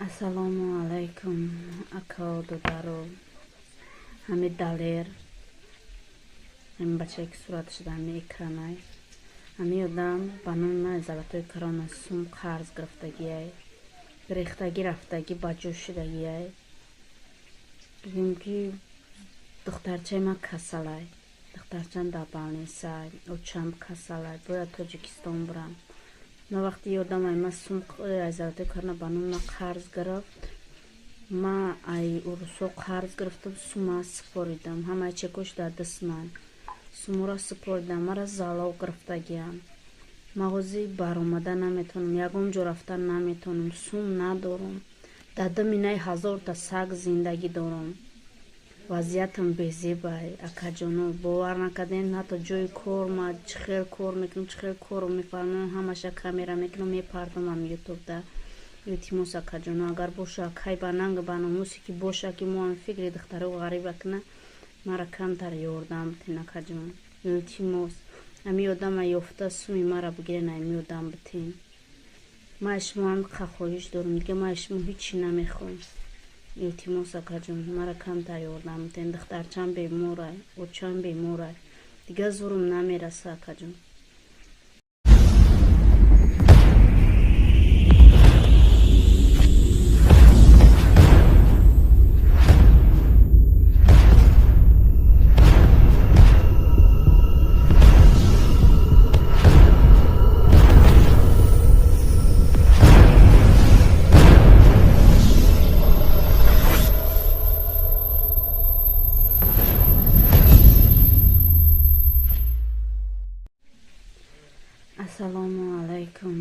Assalomu alaykum aka do'daru hamid daler ham бачаки сурати шуда ами экранай ами одам банона золотой корона сум қарз гирифтагиай гирехтаги рафтаги ба ҷӯ шудагиай бигӯм ки духтарчаи ман касалай духтарчам дар балнесай очам касалай бояд тоҷикистон бурам на вақти ёдам ай ман сум ай золотой корона банона қарз гирифт ман ай урусо қарз гирифтам сума сипоридам ҳамаи чекош дар даст ман сумора сипоридам мара залов гирифтагиам мағози баромада наметонам ягон ҷо рафта наметонам сум надорам дар даминаи ҳазорта саг зиндагӣ дорам вазъиятам безебай акаҷоно бовар накардем ҳатто ҷои кор ма чӣ хел кор мекунам чӣ хел корро мефармоям ҳамаша камера мекунам мепардомам ютубда илтимос акаҷоно агар боша кай бананга баномусе ки боша ки моам фикри духтаро ғариба кина мара камтар ёрдам битин акаҷон илтимос ами одама ёфта суми мара бигирен ами одам битин ман шумоам хахоҳиш дорам дига ман шумо ҳичи намехоҳам илтимос акаҷон мара камтар ёрдам битин духтарчам беморай очам беморай дига зурум намераса акаҷон Assalomu alaykum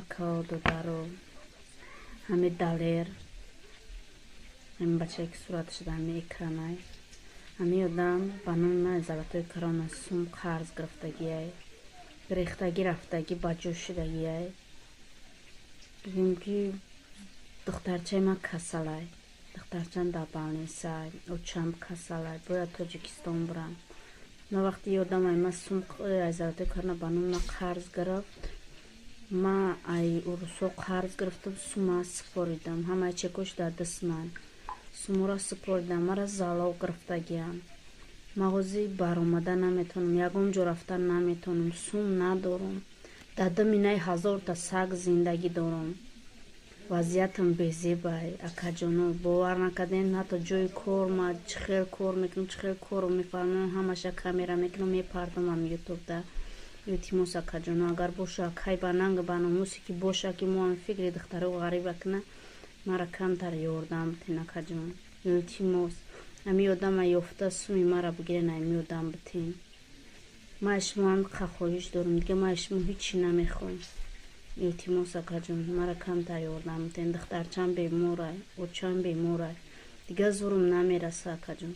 aka do'daru hamid daler ham бачаки сурати шуда ами экранай ами одам банона золотой корона сум қарз гирифтагиай гирехтаги рафтаги ба ҷӯ шудагиай бигӯм ки духтарчаи ман касалай духтарчам дар балнесай очам касалай бояд тоҷикистон бурам на вақти ёдам ай ман сум ай золотой корона банона қарз гирифт ман ай урусо қарз гирифтам сума сипоридам ҳамаи чекош дар даст ман сумора сипоридам мара залов гирифтагиам мағози баромада наметонам ягон ҷо рафта наметонам сум надорам дар даминаи ҳазорта саг зиндагӣ дорам вазъиятам безебай акаҷоно бовар накардем ҳатто ҷои кор ма чӣ хел кор мекунам чӣ хел корро мефармоям ҳамаша камера мекунам мепардомам ютубда илтимос акаҷоно агар боша кай бананга баномусе ки боша ки моам фикри духтаро ғариба кина мара камтар ёрдам битин акаҷон илтимос ами одама ёфта суми мара бигирен ами одам битин ман шумоам хахоҳиш дорам дига ман шумо ҳичи намехоҳам илтимос акаҷон мара камтар ёрдам битин духтарчам беморай очам беморай дига зурум намераса акаҷон